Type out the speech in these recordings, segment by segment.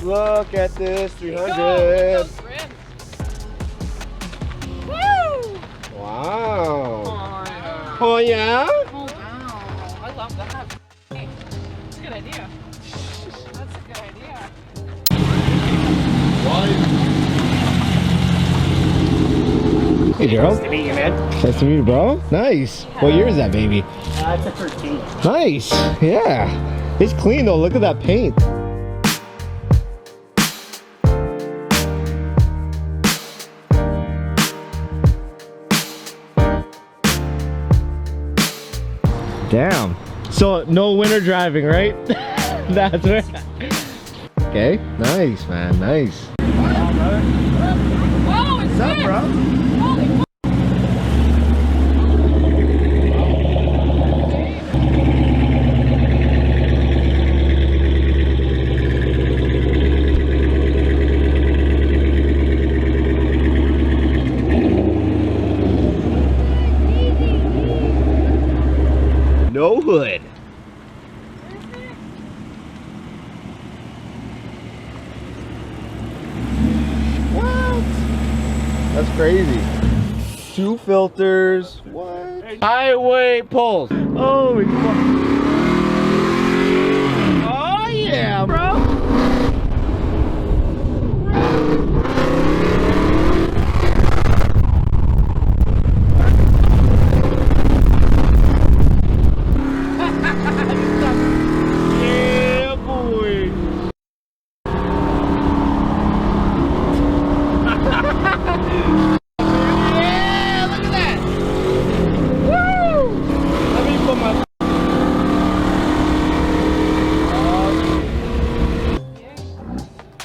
Look at this 300. Woo! Wow. Oh, yeah. Oh yeah? Oh, wow. I love that. It's a good idea. That's a good idea. Hey Gerald. Nice to meet you, man. Nice to meet you, bro. Nice. What year is that, baby? It's a 13. Nice. Yeah. It's clean though. Look at that paint. Damn. So no winter driving, right? That's right. Okay. Nice, man. Nice. Whoa, it's What's up, good. bro? Holy No hood. What? That's crazy. 2 filters. What? Highway poles. Holy fuck. Oh yeah, bro. Yeah, boy. Yeah, look at that. Woo! Let me put my.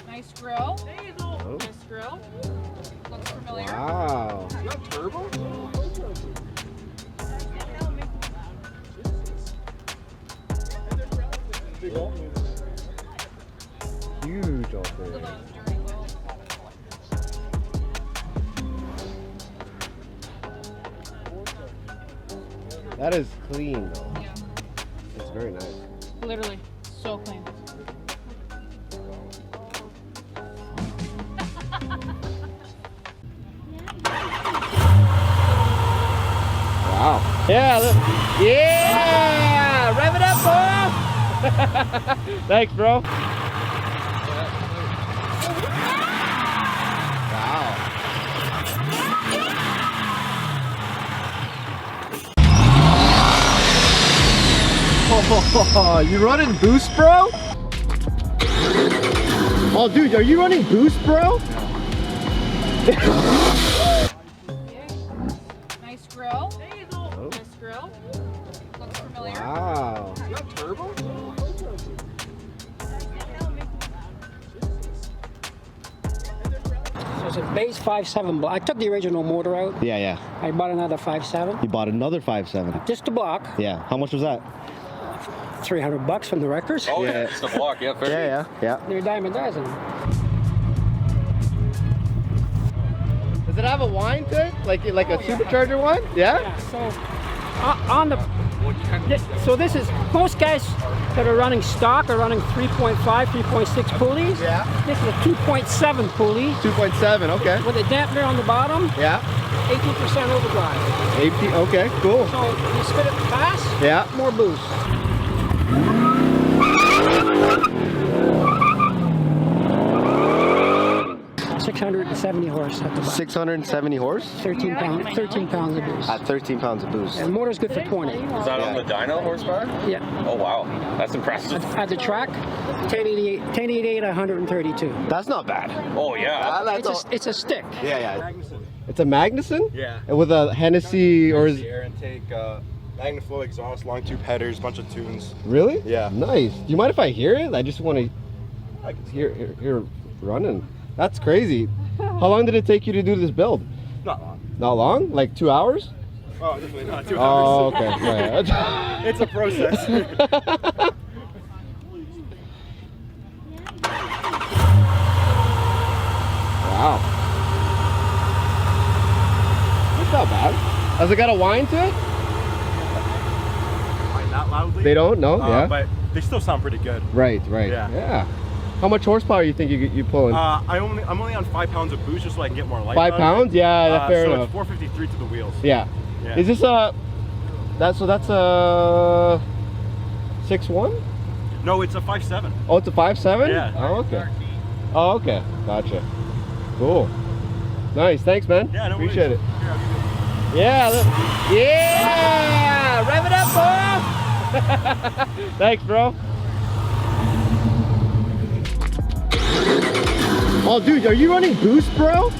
nice grill. Nice grill. Looks familiar. Wow. Is that turbo? Huge out there. That is clean though. Yeah. It's very nice. Literally, so clean. Wow. Yeah. Yeah. Rev it up, bro. Thanks, bro. Wow. Oh, you running boost, bro? Oh, dude, are you running boost, bro? Nice grill. Nice grill. Looks familiar. Wow. Is that turbo? So it's a base 5.7 block. I took the original motor out. Yeah, yeah. I bought another 5.7. You bought another 5.7. Just a block. Yeah. How much was that? $300 from the wreckers. Oh yeah, it's the block, yeah, fair. Yeah. They're a dime a dozen. Does it have a whine to it? Like a yeah. supercharger one? Yeah? Yeah, so on the so this is most guys that are running stock are running 3.5, 3.6 pulleys. Yeah. This is a 2.7 pulley 2.7, okay. with a dampener on the bottom, Yeah. 18% overdrive. 18, okay, cool. So you spit it fast, Yeah. more boost. 670 horse at the back. 670 horse 13 pounds of boost. at 13 pounds of boost. And the motor's good for 20. Is that on the dyno horsepower? Yeah. Oh wow, that's impressive. At the track, 1088 at 132. That's not bad. Oh yeah. It's a stick. Yeah. It's a Magnuson? Yeah. And with a Hennessy or is Air intake, magnum flow exhaust, long tube headers, bunch of tunes. really? Yeah. Nice. Do you mind if I hear it? I just want to hear running. That's crazy. How long did it take you to do this build? Not long. Not long? Like 2 hours? Oh, definitely not 2 Oh, hours. okay. Yeah. It's a process. Wow. That's not bad. Has it got a whine to it? Not loudly. They don't? No? Yeah. But they still sound pretty good. Right. Yeah. Yeah. How much horsepower you think you pulling? I'm only on 5 pounds of boost just so I can get more life. 5 pounds? Yeah, that's fair so enough. It's 453 to the wheels. Yeah. Yeah. Is this that's a 6.1? No, it's a 5.7. Oh, it's a 5.7? Yeah. Oh, okay. Oh, okay. Gotcha. Cool. Nice. Thanks, man. Yeah, no Appreciate worries. it. Here, I'll give you Yeah. Rev it up, boy. Thanks, bro. Oh, dude, are you running boost, bro?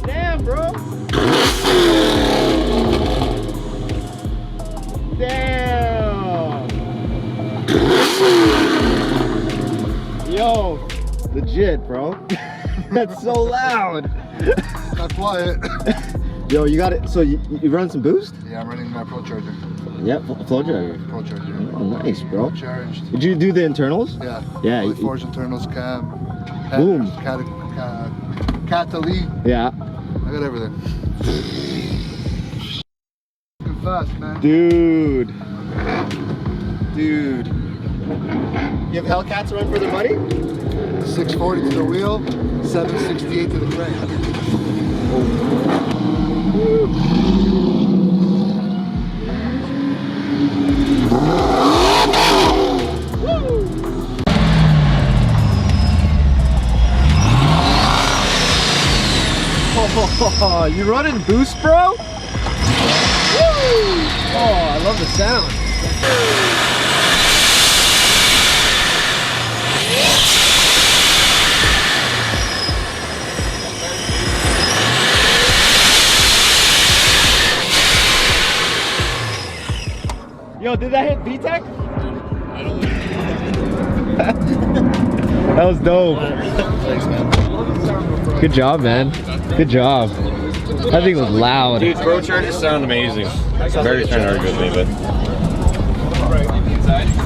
Damn, bro. Damn. Yo, legit, bro. That's so loud. Not quiet. Yo, you got it. So you run some boost? Yeah, I'm running my procharger. Yep, flow driver. Procharger. Oh, nice, bro. Procharged. Did you do the internals? Yeah. Yeah. Fully forged internals, cam, Boom. catalyst. Yeah. I got everything. Fucking fast, man. Dude. Dude. You have Hellcats run for their money? 640 to the wheel, 768 to the crank. Oh, you running boost, bro? Woo! Oh, I love the sound. Yo, did that hit VTEC? That was dope. Thanks, man. Good job, man. Good job. That thing was loud. Dude, prochargers sound amazing. Barry's trying to argue with me, but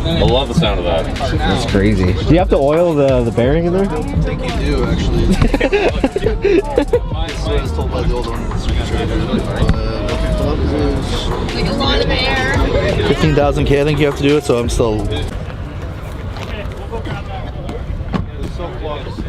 I love the sound of that. That's crazy. Do you have to oil the bearing in there? I think you do, actually. So I was told by the old one. Like a lot of air. 15,000K, I think you have to do it, so I'm still. So close.